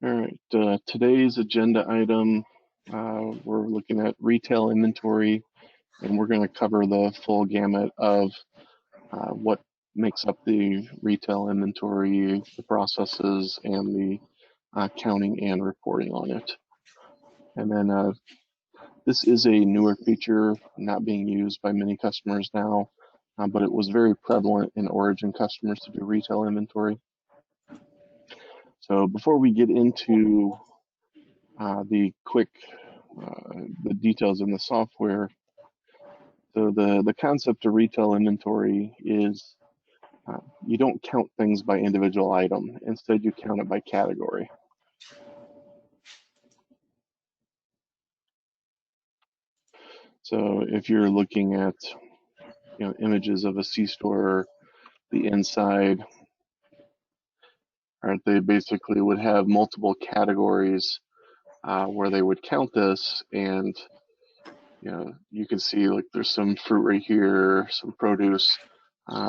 All right, today's agenda item, we're looking at retail inventory, and we're going to cover the full gamut of what makes up the retail inventory, the processes, and the counting and reporting on it. And then this is a newer feature, not being used by many customers now, but it was very prevalent in Origin customers to do retail inventory. So before we get into the details in the software. So the concept of retail inventory is you don't count things by individual item. Instead, you count it by category. So if you're looking at images of a C-store, the inside, right, they basically would have multiple categories where they would count this, and you can see like there's some fruit right here, some produce.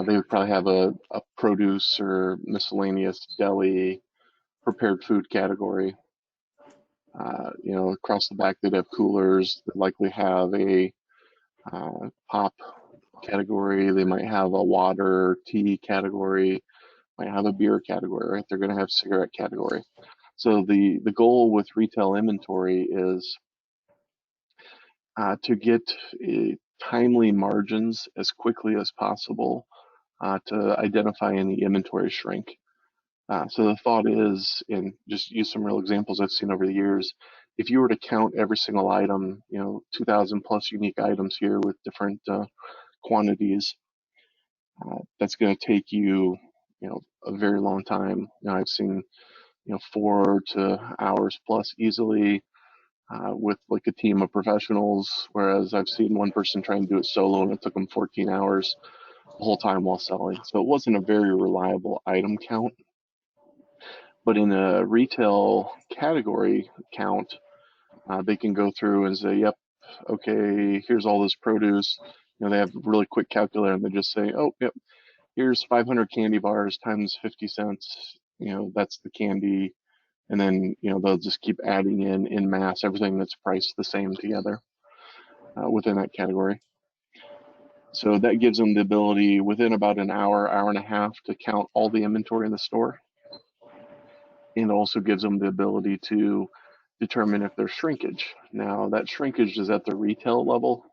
They would probably have a produce or miscellaneous deli prepared food category. Across the back they'd have coolers. They'd likely have a pop category. They might have a water, tea category. Might have a beer category. Right? They're going to have cigarette category. So the goal with retail inventory is to get timely margins as quickly as possible to identify any inventory shrink. So the thought is, and just use some real examples I've seen over the years, if you were to count every single item, 2,000 plus unique items here with different quantities, that's going to take you, a very long time. I've seen, 4 hours plus easily with like a team of professionals, whereas I've seen one person try and do it solo and it took them 14 hours the whole time while selling. So it wasn't a very reliable item count. But in a retail category count, they can go through and say, yep, okay, here's all this produce. They have a really quick calculator and they just say, oh, yep, here's 500 candy bars times 50 cents. That's the candy. And then, they'll just keep adding in mass everything that's priced the same together within that category. So that gives them the ability within about an hour, hour and a half to count all the inventory in the store. And also gives them the ability to determine if there's shrinkage. Now, that shrinkage is at the retail level.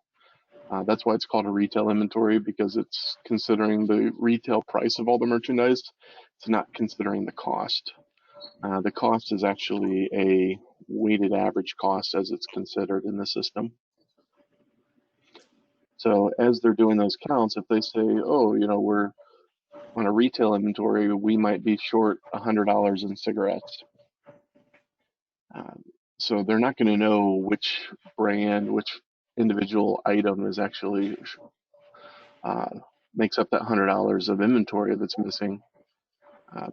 That's why it's called a retail inventory, because it's considering the retail price of all the merchandise. It's not considering the cost. The cost is actually a weighted average cost as it's considered in the system. So as they're doing those counts, if they say, oh, we're on a retail inventory, we might be short $100 in cigarettes. So they're not going to know which brand, which individual item is actually makes up that $100 of inventory that's missing.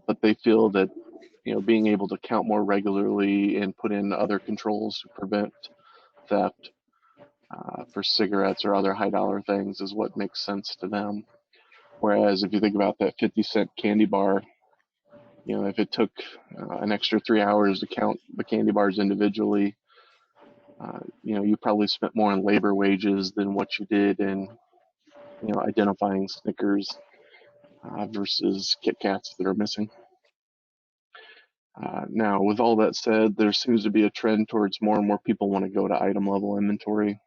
But they feel that being able to count more regularly and put in other controls to prevent theft for cigarettes or other high dollar things is what makes sense to them. Whereas if you think about that 50-cent candy bar, if it took an extra 3 hours to count the candy bars individually, you probably spent more on labor wages than what you did in, identifying Snickers versus Kit Kats that are missing. Now, with all that said, there seems to be a trend towards more and more people want to go to item level inventory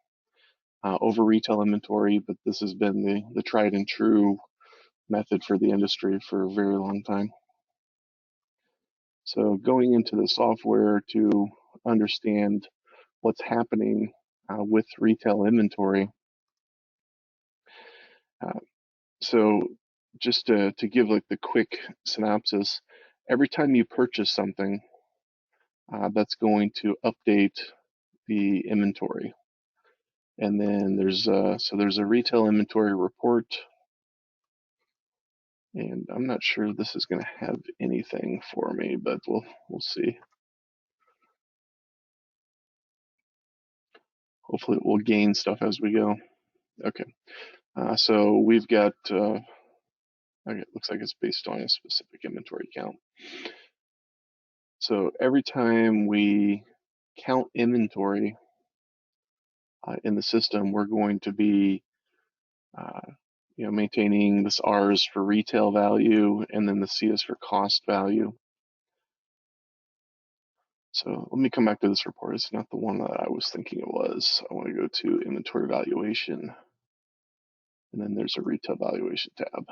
over retail inventory, but this has been the tried and true method for the industry for a very long time. So going into the software to understand what's happening with retail inventory. So just to give like the quick synopsis, every time you purchase something, that's going to update the inventory. And then there's a retail inventory report. And I'm not sure this is going to have anything for me, but we'll see. Hopefully it will gain stuff as we go. Okay. So we've got, okay, it looks like it's based on a specific inventory count. So every time we count inventory in the system, we're going to be uh, maintaining this R is for retail value, and then the C is for cost value. So let me come back to this report. It's not the one that I was thinking it was. I want to go to inventory valuation, and then there's a retail valuation tab.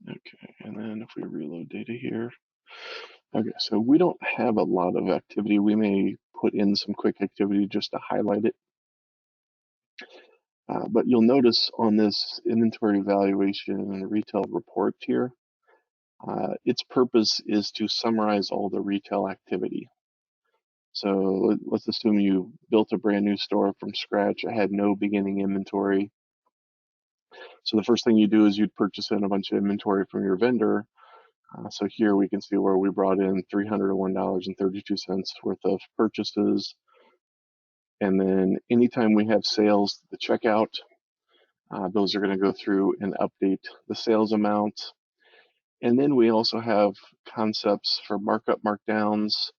Okay, and then if we reload data here, okay, so we don't have a lot of activity. We may put in some quick activity just to highlight it. But you'll notice on this inventory valuation and retail report here, its purpose is to summarize all the retail activity. So let's assume you built a brand new store from scratch. I had no beginning inventory. So the first thing you do is you'd purchase in a bunch of inventory from your vendor. So here we can see where we brought in $301.32 worth of purchases. And then anytime we have sales, the checkout, those are going to go through and update the sales amount. And then we also have concepts for markup, markdowns,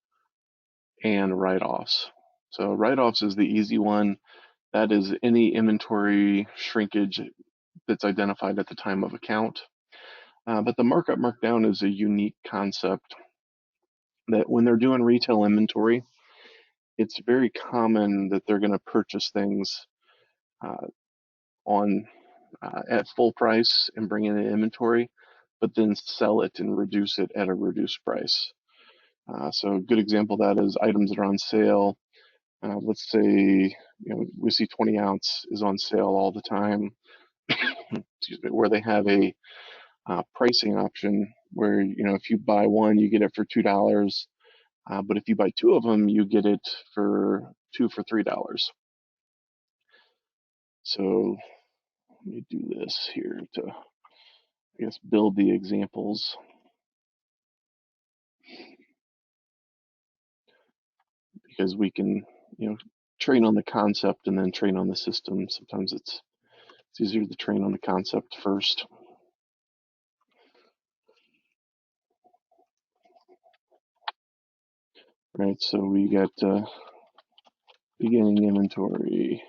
and write-offs. So write-offs is the easy one. That is any inventory shrinkage that's identified at the time of account. But the markup, markdown is a unique concept that when they're doing retail inventory, it's very common that they're going to purchase things uh, on at full price and bring in an inventory, but then sell it and reduce it at a reduced price. So a good example of that is items that are on sale. Let's say we see 20 ounce is on sale all the time. Excuse me, where they have a pricing option where if you buy one, you get it for $2. But if you buy two of them, you get it for two for $3. So let me do this here to, I guess, build the examples, because we can, train on the concept and then train on the system. Sometimes it's easier to train on the concept first. Right, so we got beginning inventory,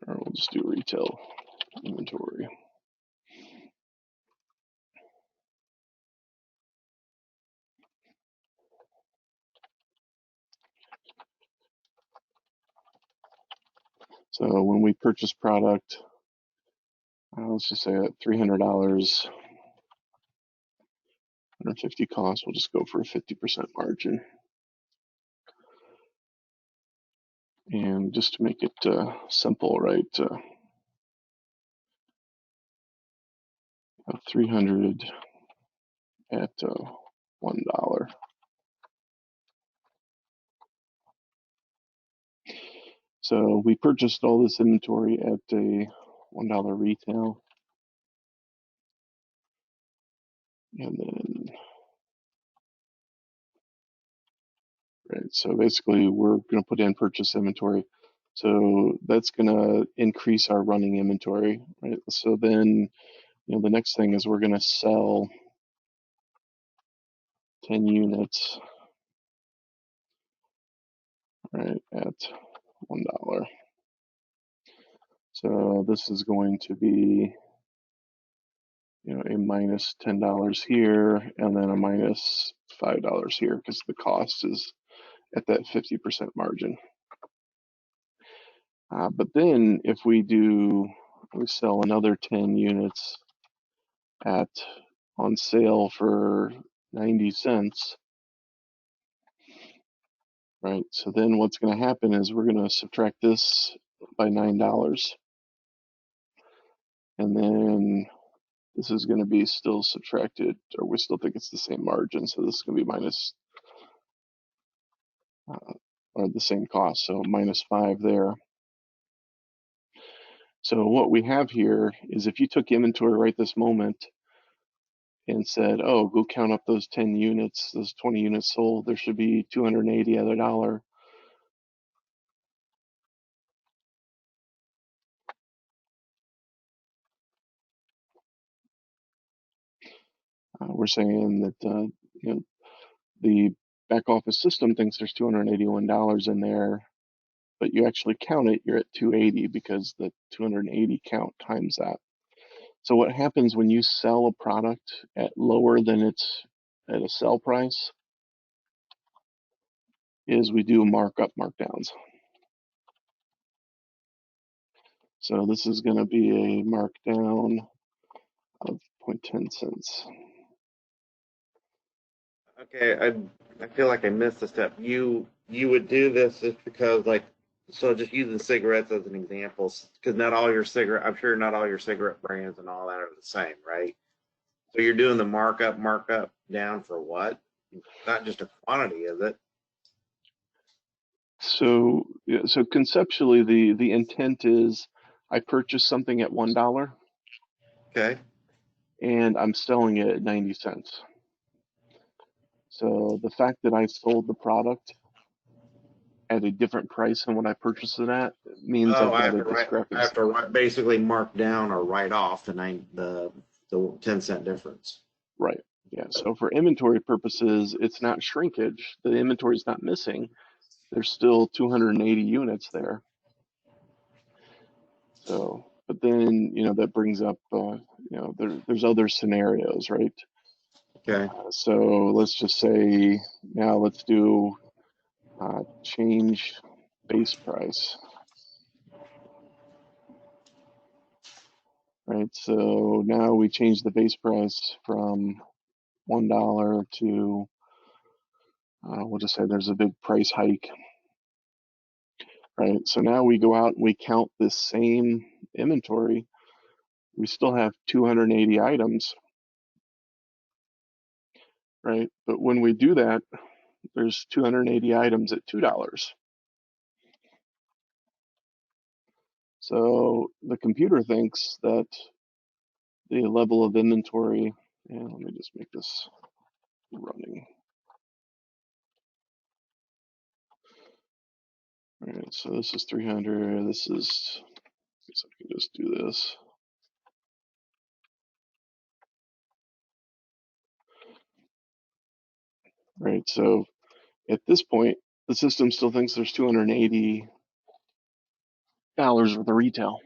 or we'll just do retail inventory. So when we purchase product, let's just say at $300, 150 costs, we'll just go for a 50% margin. And just to make it simple, right, 300 at $1. So we purchased all this inventory at a $1 retail. And then, right, so basically we're going to put in purchase inventory. So that's going to increase our running inventory, right? So then, the next thing is we're going to sell 10 units, right, at $1. So this is going to be, a minus $10 here, and then a minus $5 here, because the cost is at that 50% margin. But then if we sell another 10 units on sale for 90 cents, right? So then what's going to happen is we're going to subtract this by $9. And then this is going to be still subtracted, or we still think it's the same margin, so this is going to be minus, or the same cost, so -5 there. So what we have here is if you took inventory right this moment and said, oh, go count up those 10 units, those 20 units sold, there should be 280 other dollar. We're saying that you know, the back office system thinks there's $281 in there, but you actually count it, you're at 280 because the 280 count times that. So what happens when you sell a product at lower than its at a sell price is we do markup markdowns. So this is going to be a markdown of 0.10 cents. Okay, I feel like I missed a step. You would do this just because like so just using cigarettes as an example, because not all your cigarette I'm sure not all your cigarette brands and all that are the same, right? So you're doing the markup down for what? Not just a quantity, is it? So yeah, so conceptually the intent is I purchased something at $1 Okay. and I'm selling it at 90 cents. So the fact that I sold the product at a different price than what I purchased it at means Oh, I've got a discrepancy. basically mark down or write off the 10-cent difference. Right. Yeah. So for inventory purposes, it's not shrinkage. The inventory is not missing. There's still 280 units there. So, but then, that brings up, there's other scenarios, right? Okay. So let's just say now let's do change base price, right? So now we change the base price from $1 to, we'll just say there's a big price hike, right? So now we go out and we count this same inventory. We still have 280 items, right? But when we do that, there's 280 items at $2. So the computer thinks that the level of inventory, and let me just make this running. All right, so this is 300. This is, I guess I can just do this. Right, so at this point, the system still thinks there's $280 worth of retail.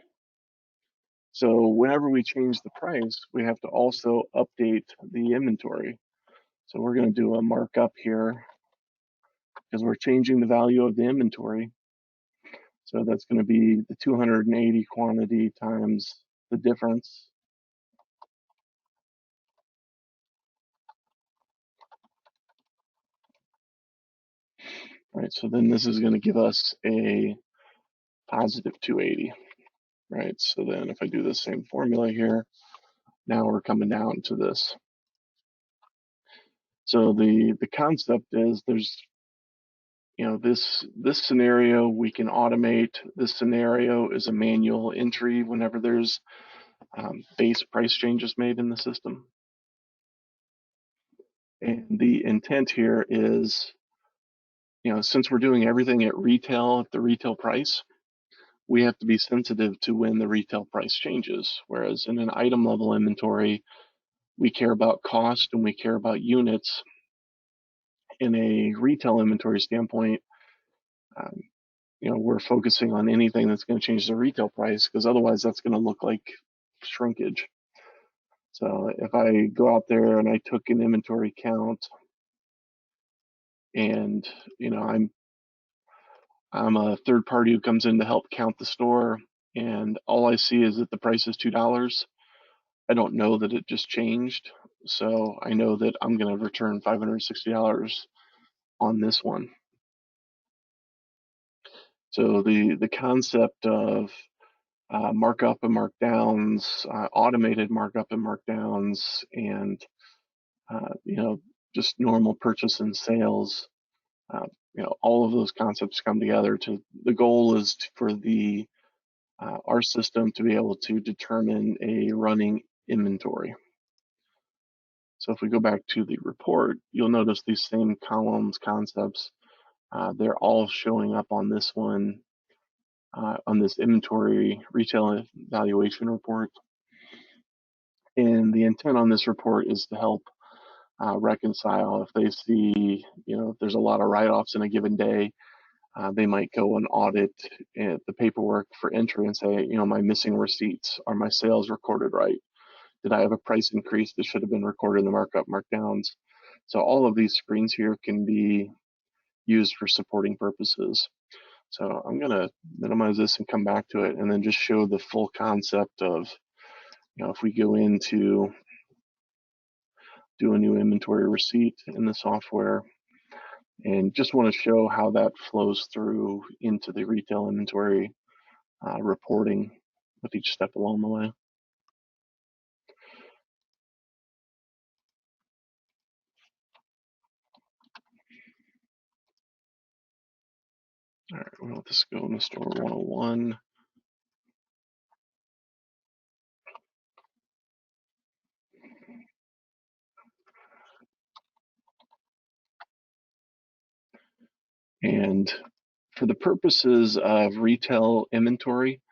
So whenever we change the price, we have to also update the inventory. So we're going to do a markup here because we're changing the value of the inventory. So that's going to be the 280 quantity times the difference. Right, so then this is going to give us a positive 280. Right, so then if I do the same formula here, now we're coming down to this. So the concept is there's this scenario we can automate. This scenario is a manual entry whenever there's base price changes made in the system. And the intent here is, since we're doing everything at retail, at the retail price, we have to be sensitive to when the retail price changes. Whereas in an item level inventory, we care about cost and we care about units. In a retail inventory standpoint, um, we're focusing on anything that's going to change the retail price because otherwise that's going to look like shrinkage. So if I go out there and I took an inventory count and, I'm a third party who comes in to help count the store and all I see is that the price is $2, I don't know that it just changed. So I know that I'm going to return $560 on this one. So the concept of markup and markdowns, automated markup and markdowns, and just normal purchase and sales. Uh, all of those concepts come together. The goal is for the our system to be able to determine a running inventory. So if we go back to the report, you'll notice these same columns, concepts, they're all showing up on this one, on this inventory retail valuation report. And the intent on this report is to help reconcile if they see, if there's a lot of write-offs in a given day, they might go and audit the paperwork for entry and say, am I missing receipts? Are my sales recorded right? Did I have a price increase that should have been recorded in the markup markdowns? So all of these screens here can be used for supporting purposes. So I'm going to minimize this and come back to it and then just show the full concept of, if we go into do a new inventory receipt in the software and just want to show how that flows through into the retail inventory reporting with each step along the way. All right, we'll let this go in the store 101. And for the purposes of retail inventory,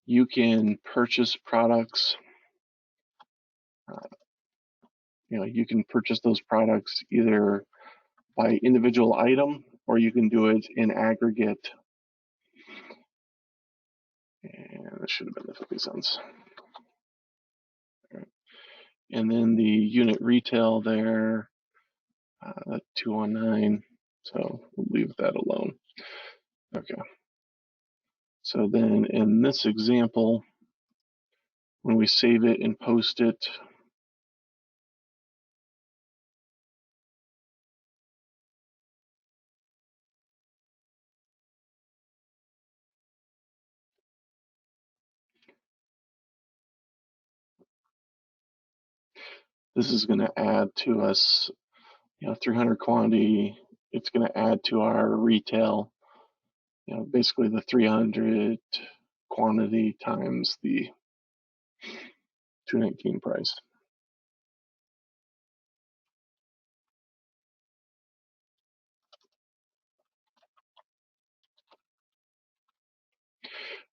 you can purchase products. You can purchase those products either by individual item or you can do it in aggregate. And this should have been the 50 cents. Right. And then the unit retail there, 219. So we'll leave that alone. Okay. So then in this example, when we save it and post it, this is going to add to us, 300 quantity. It's going to add to our retail, basically the 300 quantity times the 219 price.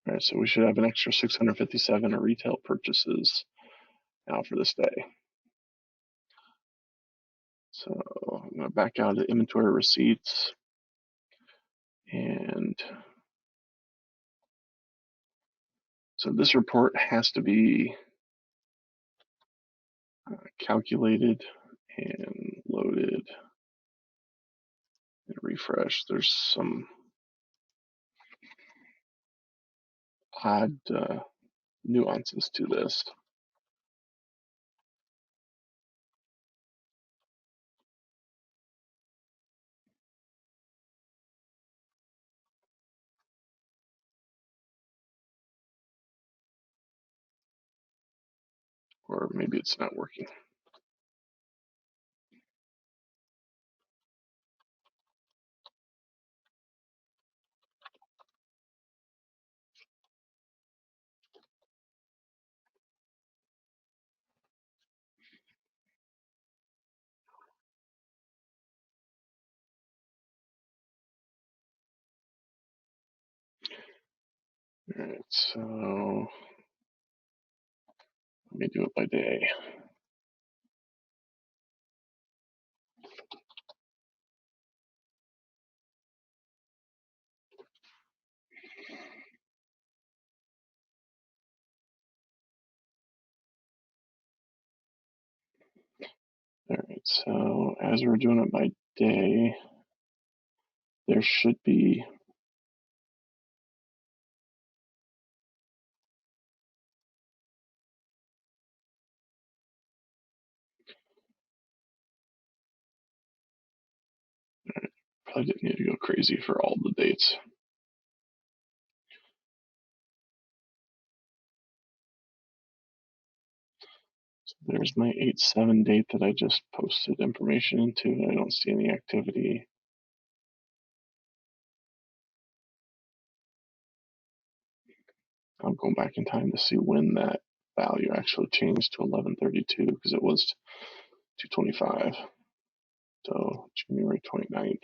All right, so we should have an extra 657 of retail purchases now for this day. So I'm going to back out to inventory receipts and so this report has to be calculated and loaded and refreshed. There's some odd nuances to this. Or maybe it's not working. All right, so let me do it by day. All right, so as we're doing it by day, there should be probably didn't need to go crazy for all the dates. There's my 8/7 date that I just posted information into. I don't see any activity. I'm going back in time to see when that value actually changed to 1132 because it was 225. So January 29th.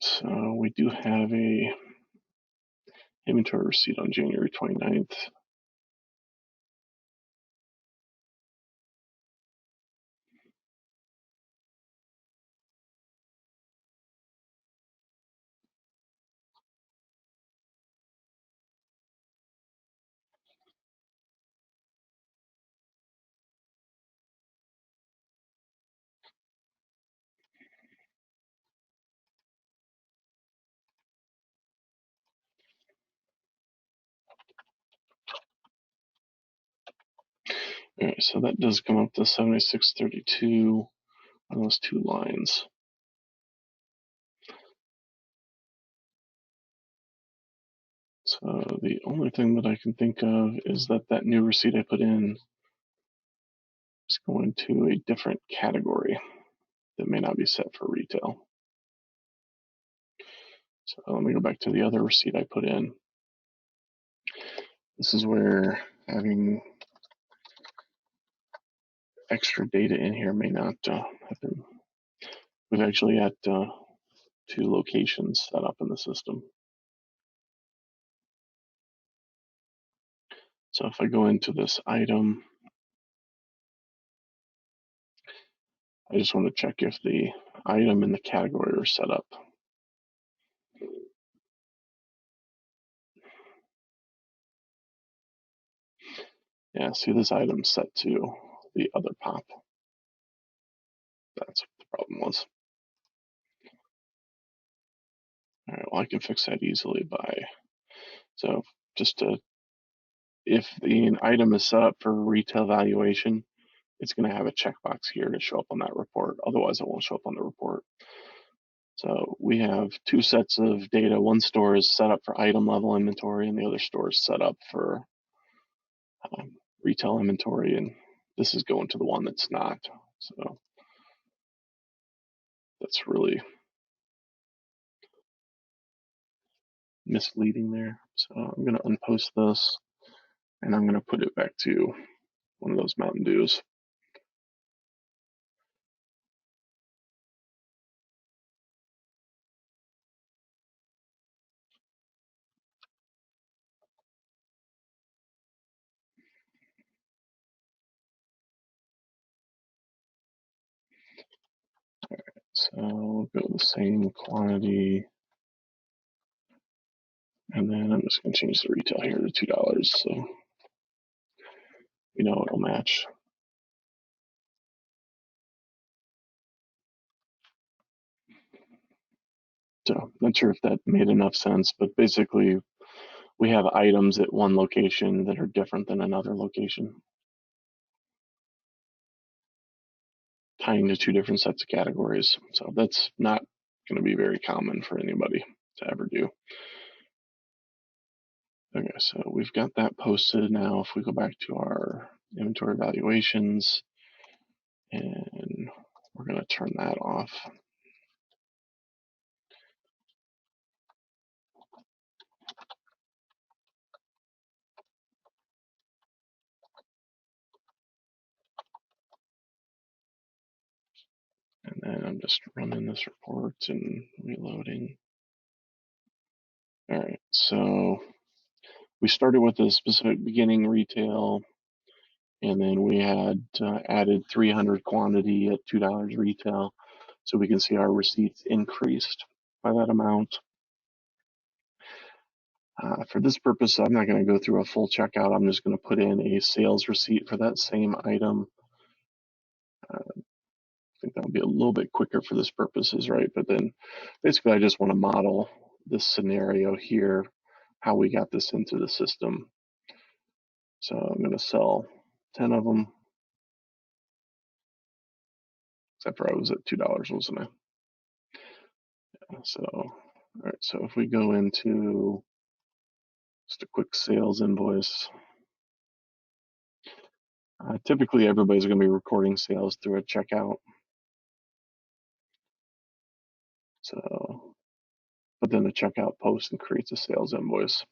So we do have a inventory receipt on January 29th. All right, so that does come up to 7632 on those two lines. So the only thing that I can think of is that that new receipt I put in is going to a different category that may not be set for retail. So let me go back to the other receipt I put in. This is where having extra data in here may not happen. We've actually had two locations set up in the system. So if I go into this item, I just want to check if the item and the category are set up. Yeah, see this item set to the other pop. That's what the problem was. All right, well, I can fix that easily by, so just to, if the item is set up for retail valuation, it's going to have a checkbox here to show up on that report. Otherwise, it won't show up on the report. So we have two sets of data. One store is set up for item level inventory, and the other store is set up for retail inventory. And this is going to the one that's not. So that's really misleading there. So I'm going to unpost this, and I'm going to put it back to one of those Mountain Dews. So we'll go the same quantity, and then I'm just going to change the retail here to $2, so you know it'll match. So not sure if that made enough sense, but basically we have items at one location that are different than another location, tying to two different sets of categories. So that's not going to be very common for anybody to ever do. Okay, so we've got that posted now. If we go back to our inventory evaluations, and we're going to turn that off. And then I'm just running this report and reloading. All right, so we started with a specific beginning retail, and then we had added 300 quantity at $2 retail. So we can see our receipts increased by that amount. For this purpose, I'm not going to go through a full checkout. I'm just going to put in a sales receipt for that same item. I think that'll be a little bit quicker for this purposes, right? But then basically I just want to model this scenario here, how we got this into the system. So I'm going to sell 10 of them, except for I was at $2, wasn't I? So, all right, so if we go into just a quick sales invoice, typically everybody's going to be recording sales through a checkout. So, but then the checkout posts and creates a sales invoice.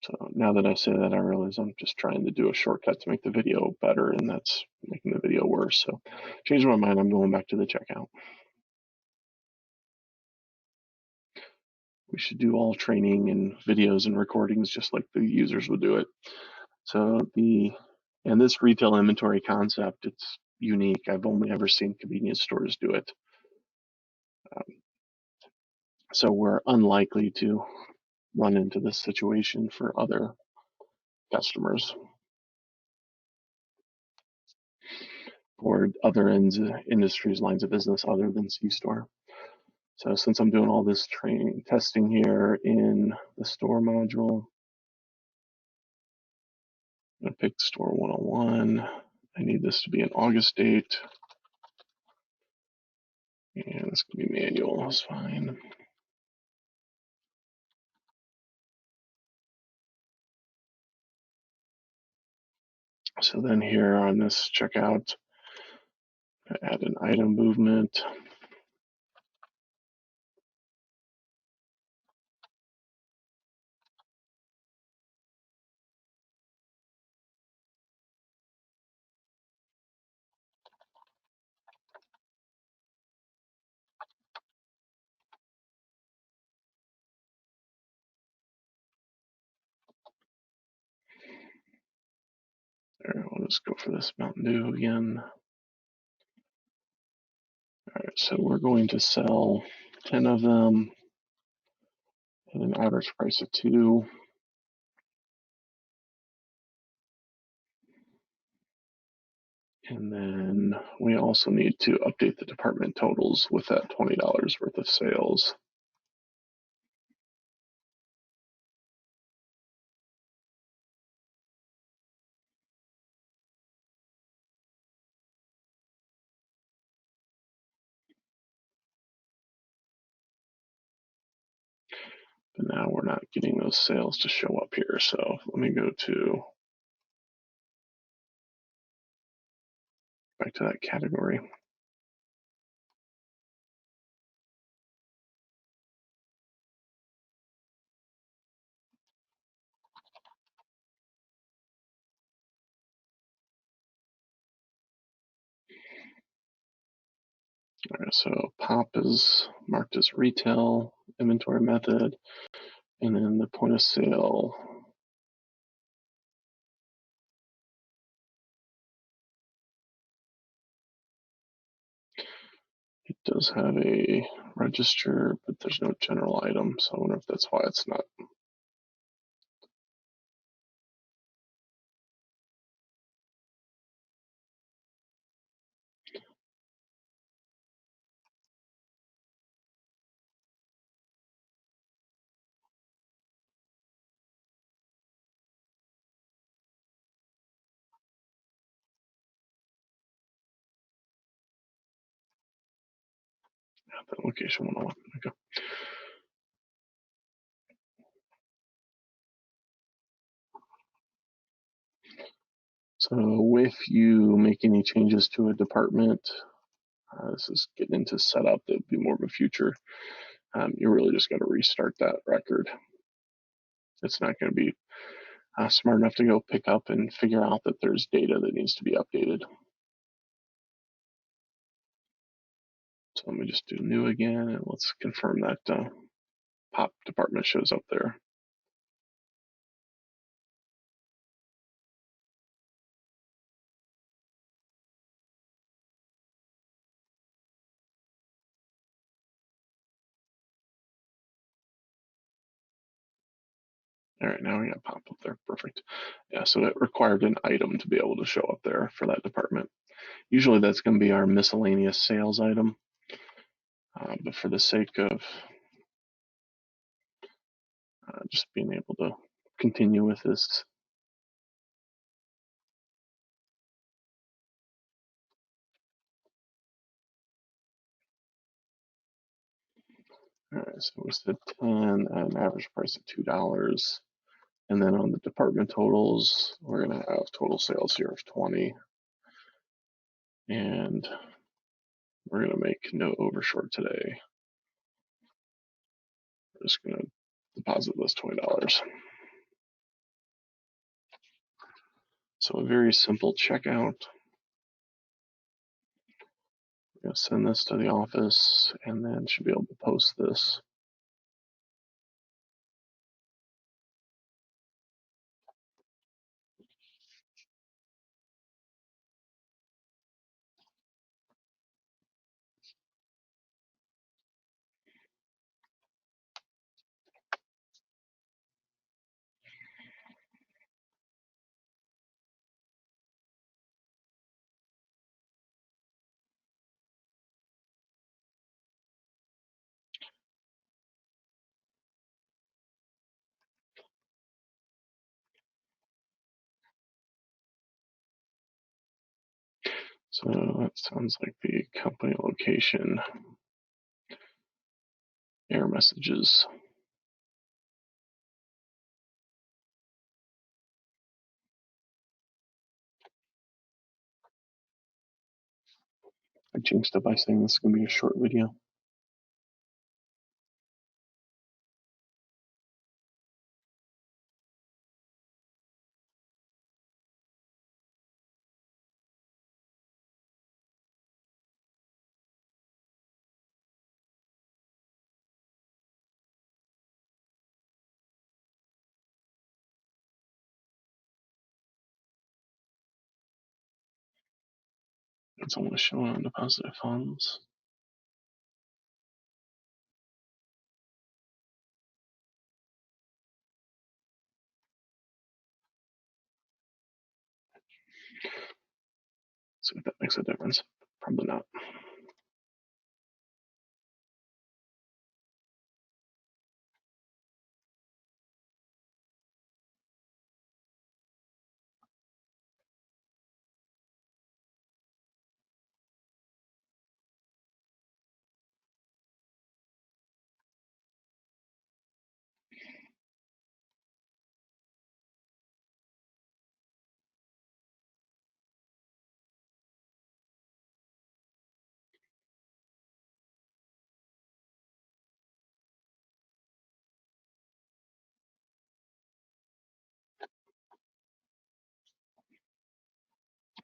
So now that I say that, I realize I'm just trying to do a shortcut to make the video better, and that's making the video worse. So, change my mind. I'm going back to the checkout. We should do all training and videos and recordings just like the users would do it. So and this retail inventory concept, it's unique. I've only ever seen convenience stores do it. So we're unlikely to run into this situation for other customers or other industries, lines of business other than C-store. So since I'm doing all this training, testing here in the store module, I'm going to pick store 101. I need this to be an August date. And it's going to be manual, that's fine. So then here on this checkout, add an item movement. There, we'll just go for this Mountain Dew again. All right, so we're going to sell 10 of them at an average price of 2. And then we also need to update the department totals with that $20 worth of sales. But now we're not getting those sales to show up here. So let me go back to that category. All right, so pop is marked as retail inventory method, and then the point of sale it does have a register, but there's no general item. So I wonder if that's why it's not. That location 101. Okay. So if you make any changes to a department, this is getting into setup that would be more of a future. You really just got to restart that record. It's not going to be smart enough to go pick up and figure out that there's data that needs to be updated. So let me just do new again, and let's confirm that pop department shows up there. All right, now we got pop up there. Perfect. Yeah, so it required an item to be able to show up there for that department. Usually that's going to be our miscellaneous sales item. But for the sake of just being able to continue with this, all right, so we said 10 at an average price of $2. And then on the department totals, we're going to have total sales here of 20. And we're going to make no overshort today. We're just going to deposit those $20. So a very simple checkout. We're going to send this to the office and then should be able to post this. So that sounds like the company location error messages. I jinxed it by saying this is going to be a short video. It's only showing on deposited funds. See if that makes a difference. Probably not.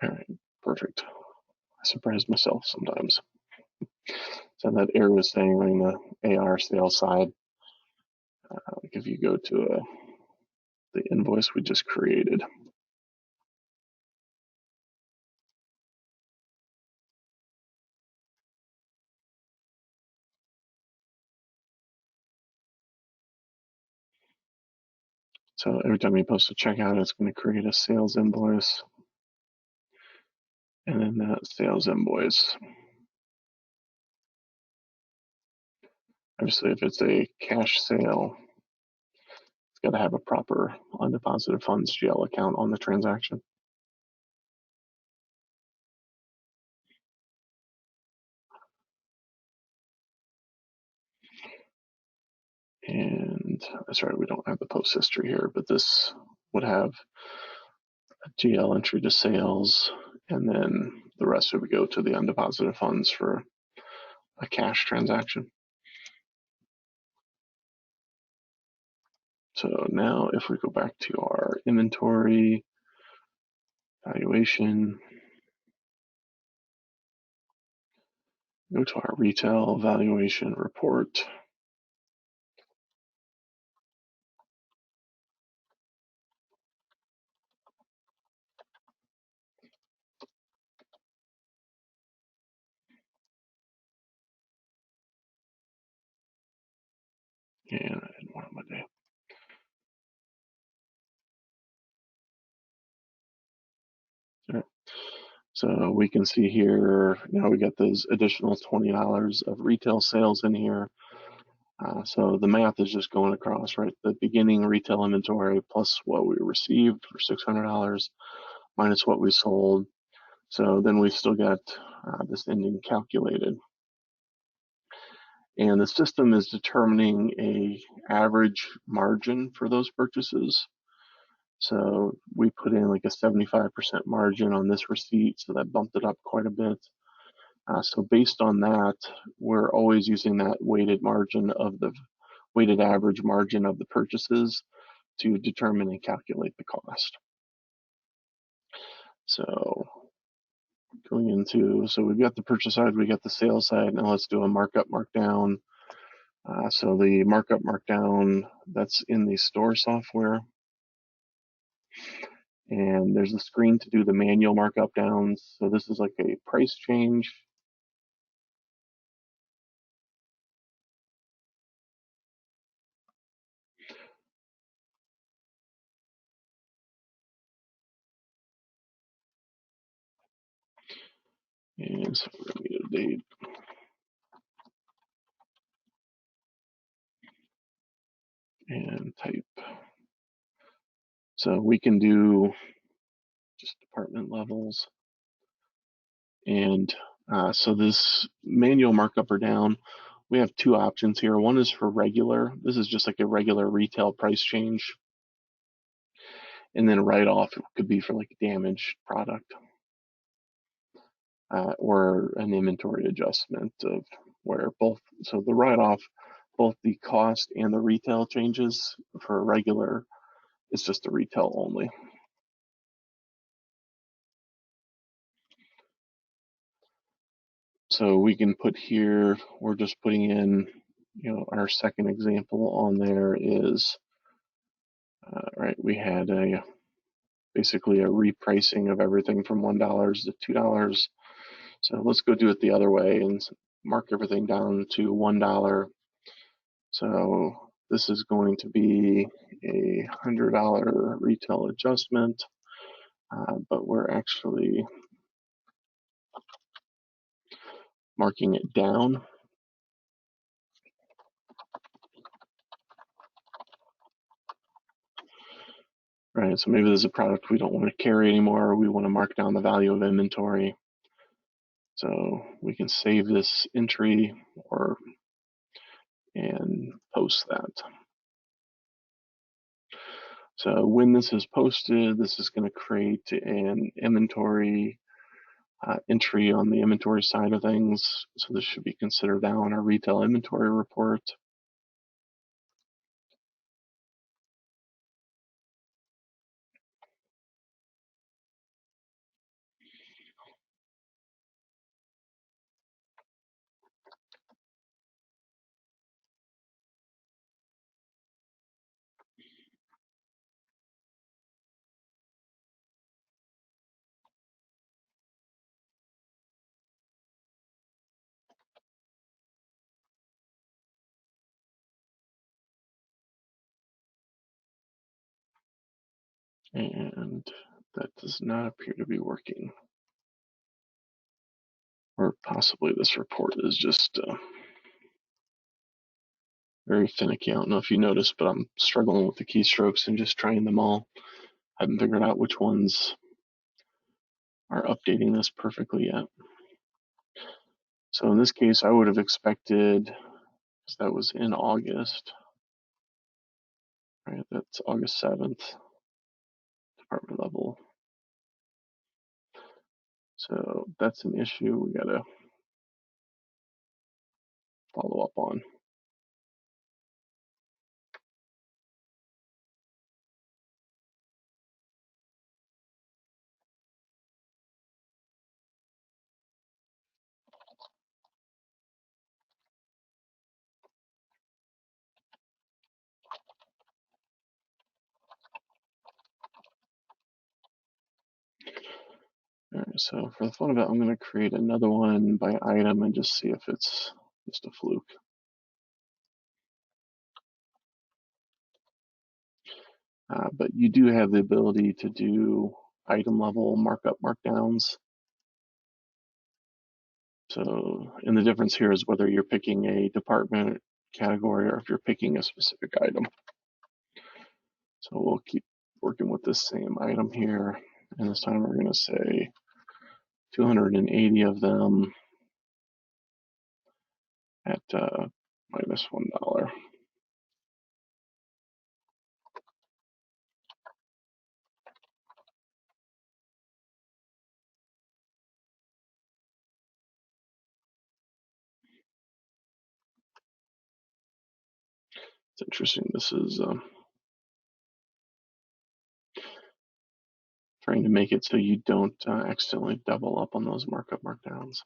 All right, perfect. I surprised myself sometimes. So that error was saying on the AR sales side, like if you go to the invoice we just created, so every time you post a checkout, it's going to create a sales invoice. And then that sales invoice, obviously if it's a cash sale, it's got to have a proper undeposited funds GL account on the transaction. And that's right, we don't have the post history here, but this would have a GL entry to sales, and then the rest would go to the undeposited funds for a cash transaction. So now if we go back to our inventory valuation, go to our retail valuation report. And I didn't want my day. All right. So we can see here, now we got those additional $20 of retail sales in here. So the math is just going across, right? The beginning retail inventory plus what we received for $600 minus what we sold. So then we've still got this ending calculated. And the system is determining a average margin for those purchases. So we put in like a 75% margin on this receipt, so that bumped it up quite a bit. So based on that, we're always using that weighted margin of the weighted average margin of the purchases to determine and calculate the cost. So going into, so we've got the purchase side, we got the sales side. Now let's do a markup markdown. So the markup markdown, that's in the store software. And there's a screen to do the manual markup downs. So this is like a price change. And so we're gonna need a date and type. So we can do just department levels. And so this manual markup or down, we have two options here. One is for regular. This is just like a regular retail price change. And then write off could be for like damaged product or an inventory adjustment of where both. So the write off, both the cost and the retail changes for regular, it's just the retail only. So we can put here, we're just putting in, our second example on there is, right, we had basically a repricing of everything from $1 to $2. So let's go do it the other way and mark everything down to $1. So this is going to be a $100 retail adjustment, but we're actually marking it down. Right, so maybe there's a product we don't want to carry anymore, or we want to mark down the value of inventory. So we can save this entry and post that. So when this is posted, this is going to create an inventory entry on the inventory side of things. So this should be considered now in our retail inventory report. And that does not appear to be working. Or possibly this report is just very finicky. I don't know if you noticed, but I'm struggling with the keystrokes and just trying them all. I haven't figured out which ones are updating this perfectly yet. So in this case, I would have expected, because that was in August, right? That's August 7th, department level. So that's an issue we got to follow up on. All right, so for the fun of it, I'm going to create another one by item and just see if it's just a fluke. But you do have the ability to do item level markup markdowns. So, and the difference here is whether you're picking a department category or if you're picking a specific item. So we'll keep working with this same item here. And this time we're going to say 280 of them at minus $1. It's interesting. This is trying to make it so you don't accidentally double up on those markup markdowns.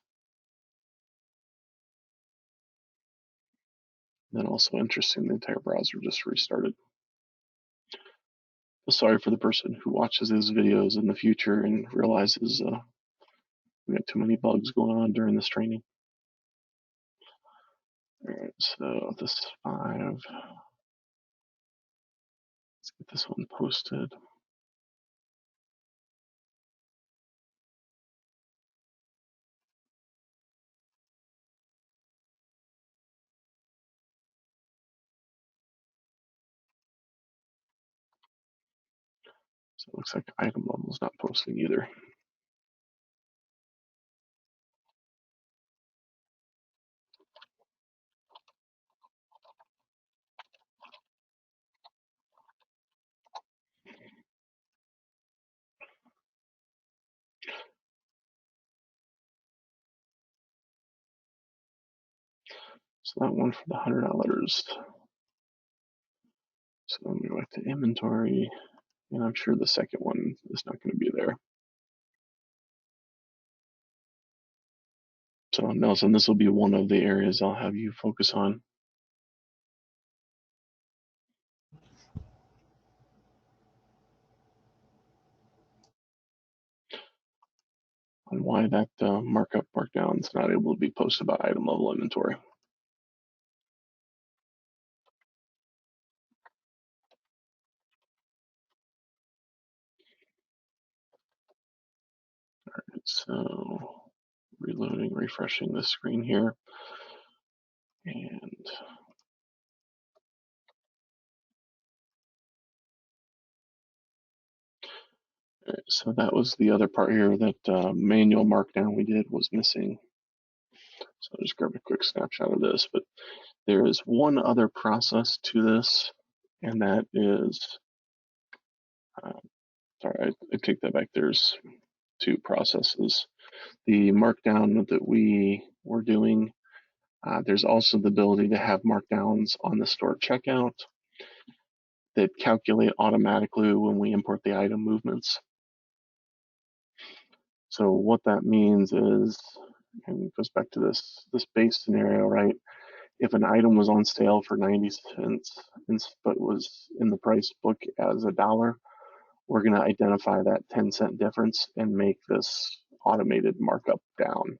Then also interesting, the entire browser just restarted. Sorry for the person who watches these videos in the future and realizes we got too many bugs going on during this training. All right, so this 5. Let's get this one posted. So it looks like item level is not posting either. So that one for the $100. So I'm going to go back to inventory, and I'm sure the second one is not going to be there. So Nelson, this will be one of the areas I'll have you focus on why that markup markdown is not able to be posted by item level inventory. All right, so reloading, refreshing the screen here, and so that was the other part here, that manual markdown we did was missing. So I'll just grab a quick snapshot of this, but there is one other process to this, and that is, sorry, I take that back. There's 2 processes. The markdown that we were doing, there's also the ability to have markdowns on the store checkout that calculate automatically when we import the item movements. So what that means is, and it goes back to this base scenario, right? If an item was on sale for 90 cents but was in the price book as $1, we're going to identify that 10-cent difference and make this automated markup down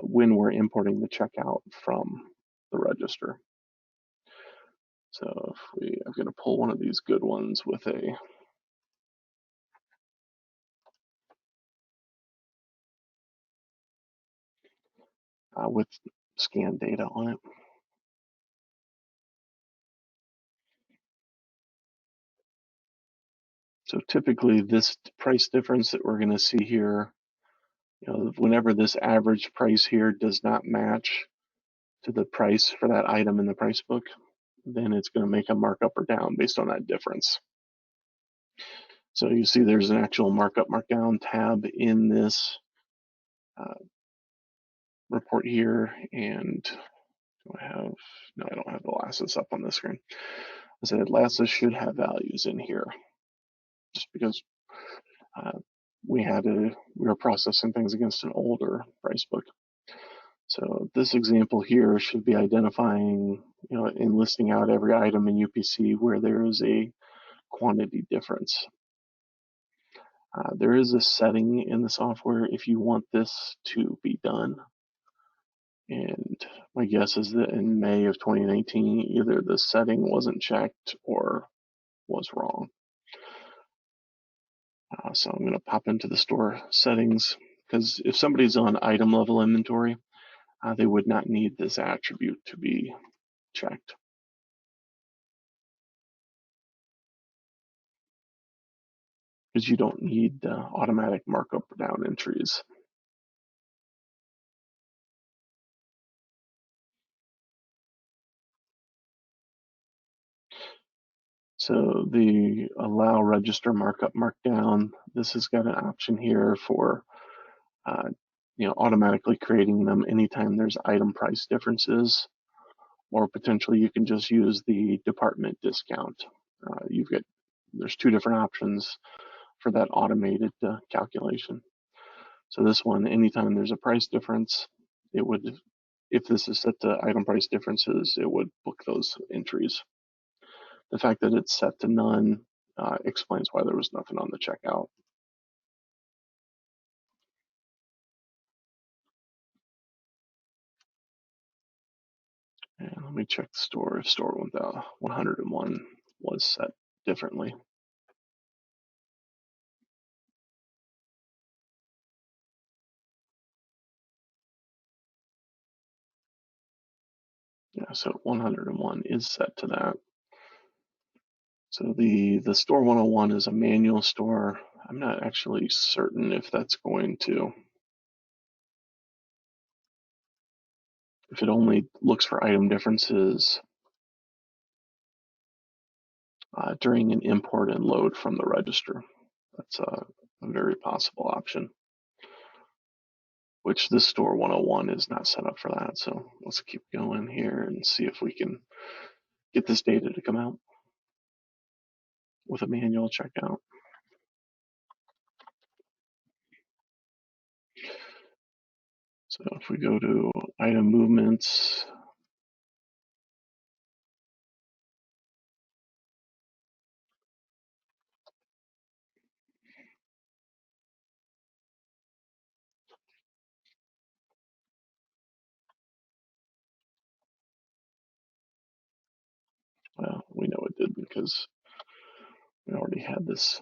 when we're importing the checkout from the register. So I'm going to pull one of these good ones with with scan data on it. So typically this price difference that we're going to see here, whenever this average price here does not match to the price for that item in the price book, then it's going to make a markup or down based on that difference. So you see there's an actual markup markdown tab in this report here, and no, I don't have the lasses up on the screen. I said lasses should have values in here, just because we were processing things against an older price book. So this example here should be identifying, and listing out every item in UPC where there is a quantity difference. There is a setting in the software if you want this to be done. And my guess is that in May of 2019, either the setting wasn't checked or was wrong. So I'm going to pop into the store settings because if somebody's on item level inventory, they would not need this attribute to be checked. Because you don't need automatic markup down entries. So the allow register markup markdown, this has got an option here for uh, automatically creating them anytime there's item price differences, or potentially you can just use the department discount. There's two different options for that automated calculation. So this one, anytime there's a price difference, it would, if this is set to item price differences, it would book those entries. The fact that it's set to none explains why there was nothing on the checkout. And let me check the store if store 101 was set differently. Yeah, so 101 is set to that. So the store 101 is a manual store. I'm not actually certain if that's going to, if it only looks for item differences during an import and load from the register. That's a very possible option, which this store 101 is not set up for that. So let's keep going here and see if we can get this data to come out with a manual checkout. So if we go to item movements, well, we know it did because we already had this.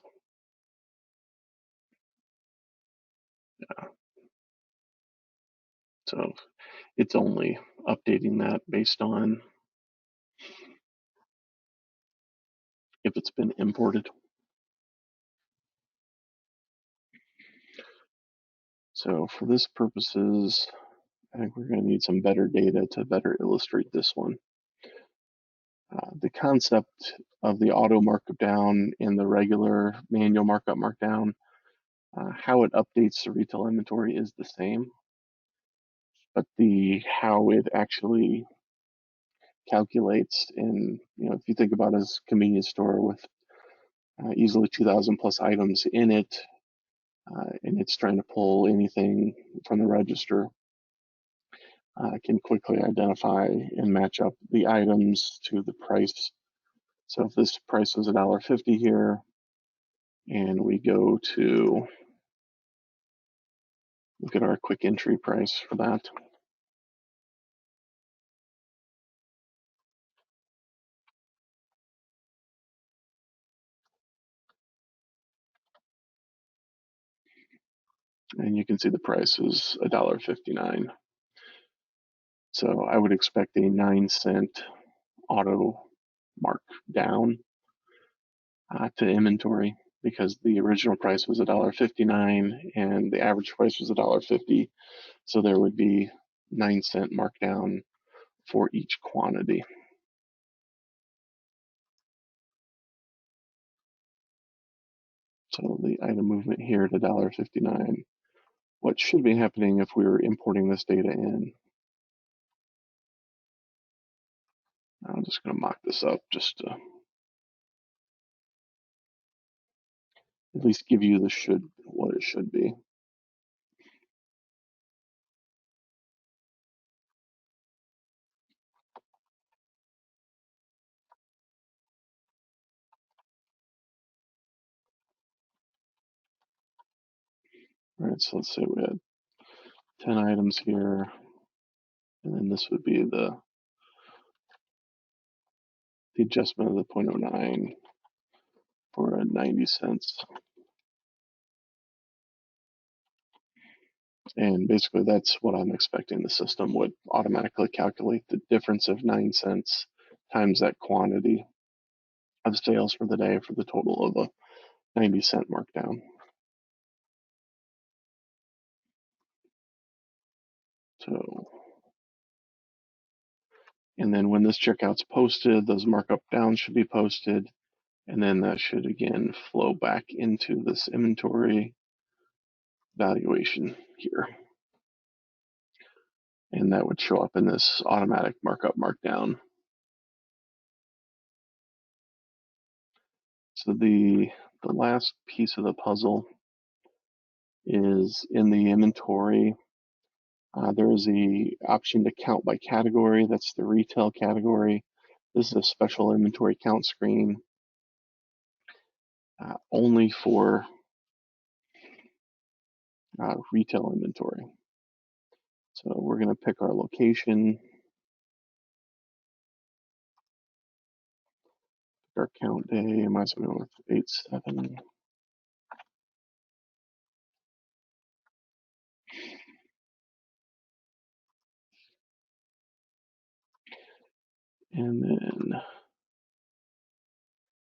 Yeah. So it's only updating that based on if it's been imported. So for this purposes, I think we're going to need some better data to better illustrate this one. The concept of the auto markup down and the regular manual markup markdown, how it updates the retail inventory is the same, but the how it actually calculates in, if you think about it as a convenience store with easily 2,000 plus items in it, and it's trying to pull anything from the register, can quickly identify and match up the items to the price. So if this price was $1.50 here, and we go to look at our quick entry price for that. And you can see the price is $1.59. So I would expect a 9-cent auto mark down to inventory because the original price was $1.59 and the average price was $1.50. So there would be 9-cent markdown for each quantity. So the item movement here at $1.59. What should be happening if we were importing this data in? I'm just going to mock this up just to at least give you the what it should be. All right, so let's say we had 10 items here, and then this would be the adjustment of the 0.09 for 90 cents. And basically that's what I'm expecting. The system would automatically calculate the difference of 9 cents times that quantity of sales for the day for the total of a 90-cent markdown. So, and then when this checkout's posted, those markup downs should be posted, and then that should again flow back into this inventory valuation here. And that would show up in this automatic markup markdown. So the last piece of the puzzle is in the inventory. There is the option to count by category. That's the retail category. This is a special inventory count screen only for retail inventory. So we're going to pick our location, our count day. I might as well go with 8/7. And then,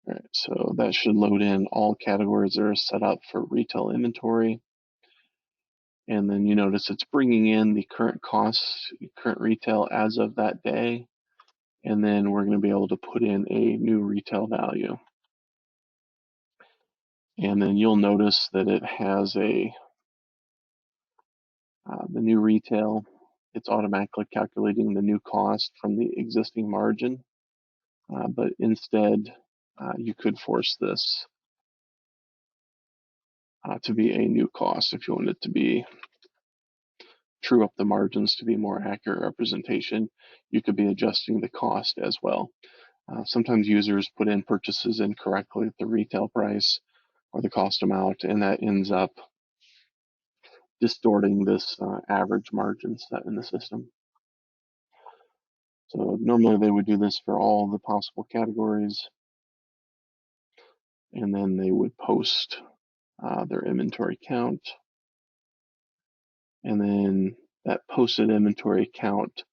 all right, so that should load in all categories that are set up for retail inventory. And then you notice it's bringing in the current costs, current retail as of that day. And then we're going to be able to put in a new retail value. And then you'll notice that it has the new retail. It's automatically calculating the new cost from the existing margin. But instead, you could force this to be a new cost if you want it to be true up the margins to be more accurate representation. You could be adjusting the cost as well. Sometimes users put in purchases incorrectly at the retail price or the cost amount, and that ends up distorting this average margin set in the system. So normally they would do this for all the possible categories, and then they would post their inventory count. And then that posted inventory count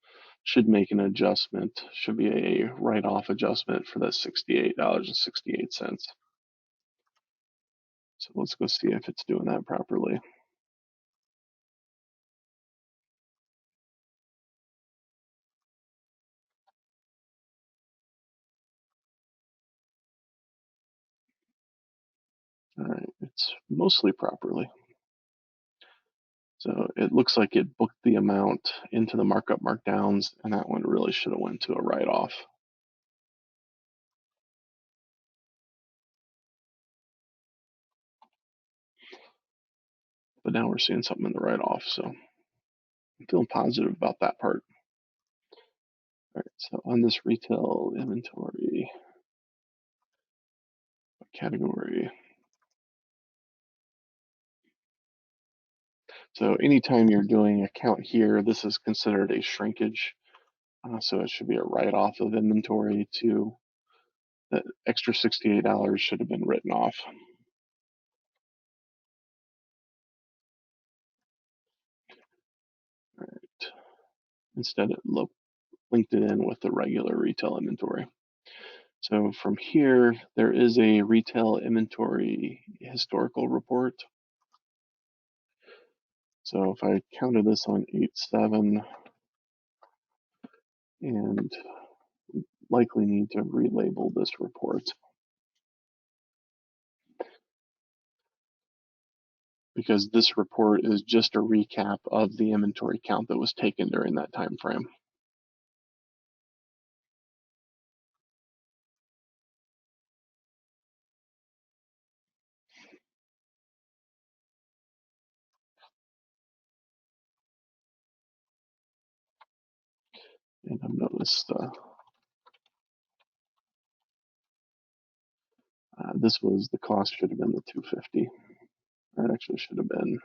should make an adjustment, should be a write-off adjustment for that $68.68. So let's go see if it's doing that properly. All right, it's mostly properly. So it looks like it booked the amount into the markup markdowns, and that one really should have went to a write-off. But now we're seeing something in the write-off, so I'm feeling positive about that part. All right, so on this retail inventory category, so anytime you're doing a count here, this is considered a shrinkage. So it should be a write-off of inventory to that extra $68 should have been written off. All right. Instead, it linked it in with the regular retail inventory. So from here, there is a retail inventory historical report. So if I counted this on 8/7, and likely need to relabel this report because this report is just a recap of the inventory count that was taken during that time frame. And I've noticed this was the cost should have been the 250. Or it actually should have been,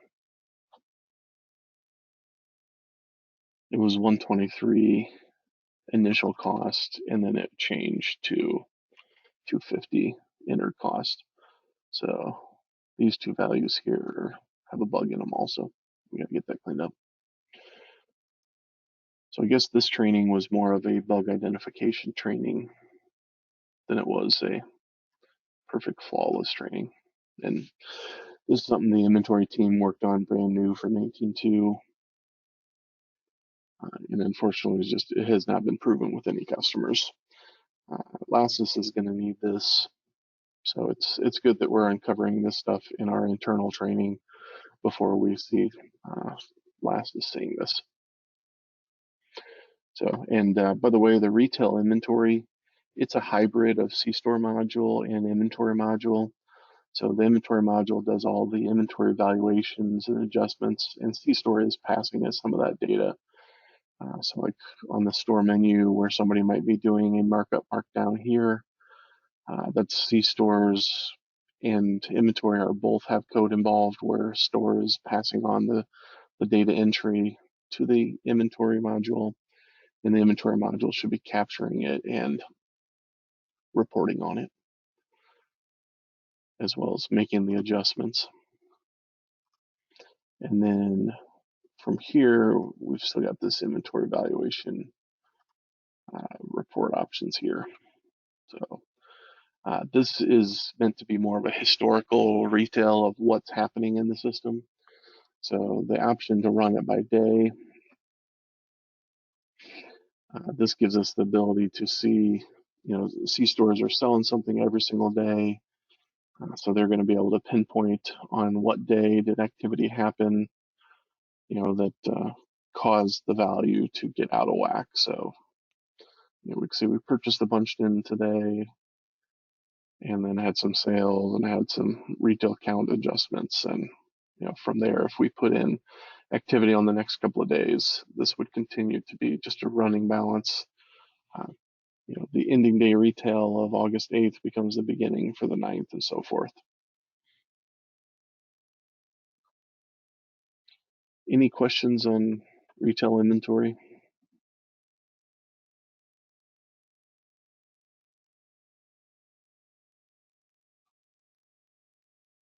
it was 123 initial cost, and then it changed to 250 entered cost. So these two values here have a bug in them also. we got to get that cleaned up. So I guess this training was more of a bug identification training than it was a perfect flawless training. And this is something the inventory team worked on brand new for 19.2. And unfortunately, it has not been proven with any customers. Lassus is going to need this, so it's good that we're uncovering this stuff in our internal training before we see Lassus seeing this. So, and by the way, the retail inventory, it's a hybrid of C-store module and inventory module. So the inventory module does all the inventory evaluations and adjustments, and C-store is passing us some of that data. So like on the store menu where somebody might be doing a markup markdown here, that's C-stores and inventory are both have code involved where store is passing on the data entry to the inventory module, and the inventory module should be capturing it and reporting on it, as well as making the adjustments. And then from here, we've still got this inventory evaluation report options here. So this is meant to be more of a historical retell of what's happening in the system. So the option to run it by day, this gives us the ability to see, C-stores are selling something every single day. So they're going to be able to pinpoint on what day did activity happen, that caused the value to get out of whack. So, we can see we purchased a bunch in today, and then had some sales and had some retail count adjustments. And, from there, if we put in activity on the next couple of days, this would continue to be just a running balance. The ending day retail of August 8th becomes the beginning for the 9th and so forth. Any questions on retail inventory?